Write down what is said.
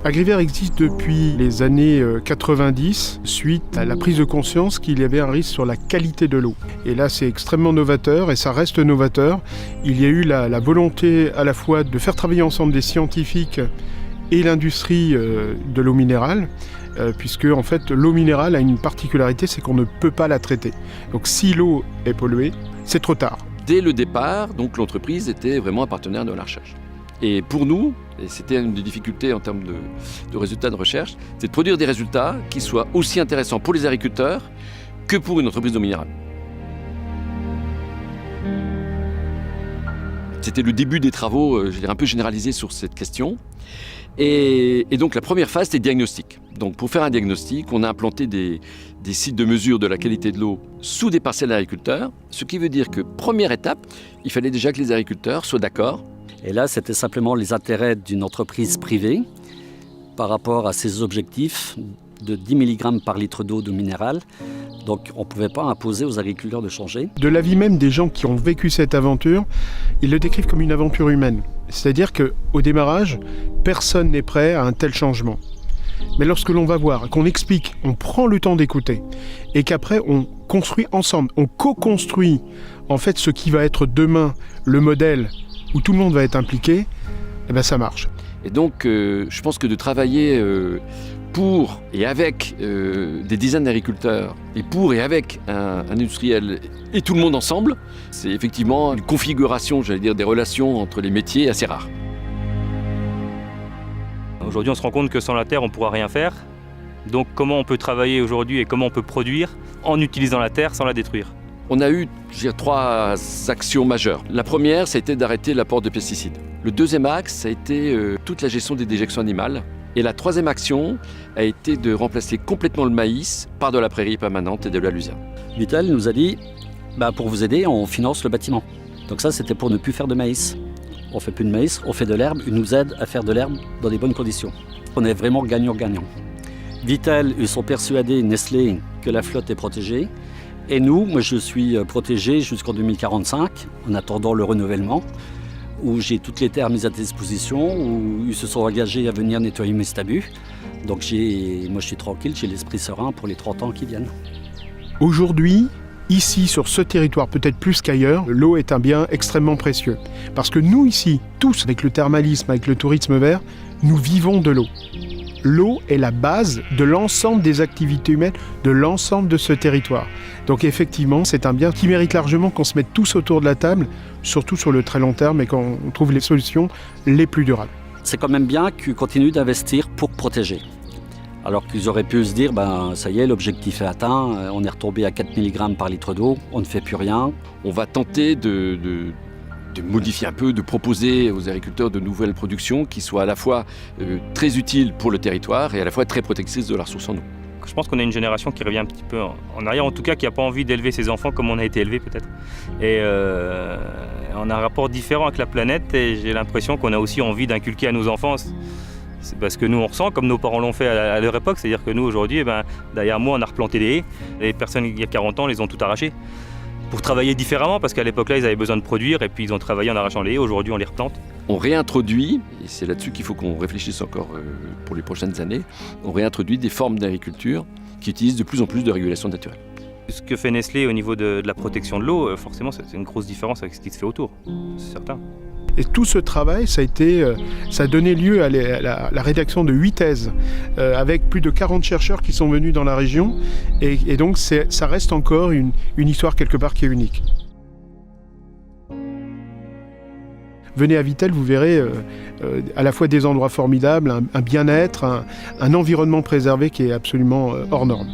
Agriver existe depuis les années 90, suite à la prise de conscience qu'il y avait un risque sur la qualité de l'eau. Et là, c'est extrêmement novateur et ça reste novateur. Il y a eu la volonté à la fois de faire travailler ensemble des scientifiques et l'industrie de l'eau minérale, puisque en fait, l'eau minérale a une particularité, c'est qu'on ne peut pas la traiter. Donc si l'eau est polluée, c'est trop tard. Dès le départ, donc, l'entreprise était vraiment un partenaire de la recherche. Et pour nous, et c'était une des difficultés en termes de résultats de recherche, c'est de produire des résultats qui soient aussi intéressants pour les agriculteurs que pour une entreprise d'eau minérale. C'était le début des travaux, je dirais un peu généralisés sur cette question. Et donc la première phase, c'était le diagnostic. Donc pour faire un diagnostic, on a implanté des sites de mesure de la qualité de l'eau sous des parcelles d'agriculteurs, ce qui veut dire que première étape, il fallait déjà que les agriculteurs soient d'accord. Et là, c'était simplement les intérêts d'une entreprise privée par rapport à ses objectifs de 10 mg par litre d'eau de minérale. Donc on ne pouvait pas imposer aux agriculteurs de changer. De l'avis même des gens qui ont vécu cette aventure, ils le décrivent comme une aventure humaine. C'est-à-dire qu'au démarrage, personne n'est prêt à un tel changement. Mais lorsque l'on va voir, qu'on explique, on prend le temps d'écouter, et qu'après on construit ensemble, on co-construit en fait ce qui va être demain le modèle où tout le monde va être impliqué, eh ben ça marche. Et donc, je pense que de travailler pour et avec des dizaines d'agriculteurs, et pour et avec un industriel, et tout le monde ensemble, c'est effectivement une configuration, j'allais dire, des relations entre les métiers assez rare. Aujourd'hui, on se rend compte que sans la terre, on ne pourra rien faire. Donc, comment on peut travailler aujourd'hui et comment on peut produire en utilisant la terre sans la détruire ? On a eu, trois actions majeures. La première, ça a été d'arrêter l'apport de pesticides. Le deuxième axe, ça a été toute la gestion des déjections animales. Et la troisième action a été de remplacer complètement le maïs par de la prairie permanente et de la luzerne. Vital nous a dit, pour vous aider, on finance le bâtiment. Donc ça, c'était pour ne plus faire de maïs. On ne fait plus de maïs, on fait de l'herbe. Il nous aide à faire de l'herbe dans des bonnes conditions. On est vraiment gagnant-gagnant. Vital, ils sont persuadés, Nestlé, que la flotte est protégée. Et nous, moi je suis protégé jusqu'en 2045, en attendant le renouvellement, où j'ai toutes les terres mises à disposition, où ils se sont engagés à venir nettoyer mes stabus. Donc moi je suis tranquille, j'ai l'esprit serein pour les 30 ans qui viennent. Aujourd'hui, ici, sur ce territoire, peut-être plus qu'ailleurs, l'eau est un bien extrêmement précieux. Parce que nous ici, tous, avec le thermalisme, avec le tourisme vert, nous vivons de l'eau. L'eau est la base de l'ensemble des activités humaines, de l'ensemble de ce territoire. Donc effectivement, c'est un bien qui mérite largement qu'on se mette tous autour de la table, surtout sur le très long terme, et qu'on trouve les solutions les plus durables. C'est quand même bien qu'ils continuent d'investir pour protéger. Alors qu'ils auraient pu se dire, ça y est, l'objectif est atteint, on est retombé à 4 mg par litre d'eau, on ne fait plus rien. On va tenter de modifier un peu, de proposer aux agriculteurs de nouvelles productions qui soient à la fois très utiles pour le territoire et à la fois très protectrices de la ressource en eau. Je pense qu'on a une génération qui revient un petit peu en arrière, en tout cas qui n'a pas envie d'élever ses enfants comme on a été élevé peut-être. Et on a un rapport différent avec la planète et j'ai l'impression qu'on a aussi envie d'inculquer à nos enfants. C'est parce que nous on ressent comme nos parents l'ont fait à leur époque, c'est-à-dire que nous aujourd'hui, derrière moi on a replanté des haies. Les personnes il y a 40 ans les ont toutes arrachées. Pour travailler différemment, parce qu'à l'époque-là, ils avaient besoin de produire et puis ils ont travaillé en arrachant les haies. Aujourd'hui, on les replante. On réintroduit, et c'est là-dessus qu'il faut qu'on réfléchisse encore pour les prochaines années, on réintroduit des formes d'agriculture qui utilisent de plus en plus de régulation naturelle. Ce que fait Nestlé au niveau de la protection de l'eau, forcément, c'est une grosse différence avec ce qui se fait autour, c'est certain. Et tout ce travail, ça a donné lieu à la rédaction de 8 thèses, avec plus de 40 chercheurs qui sont venus dans la région. Et donc, ça reste encore une histoire quelque part qui est unique. Venez à Vitel, vous verrez à la fois des endroits formidables, un bien-être, un environnement préservé qui est absolument hors norme.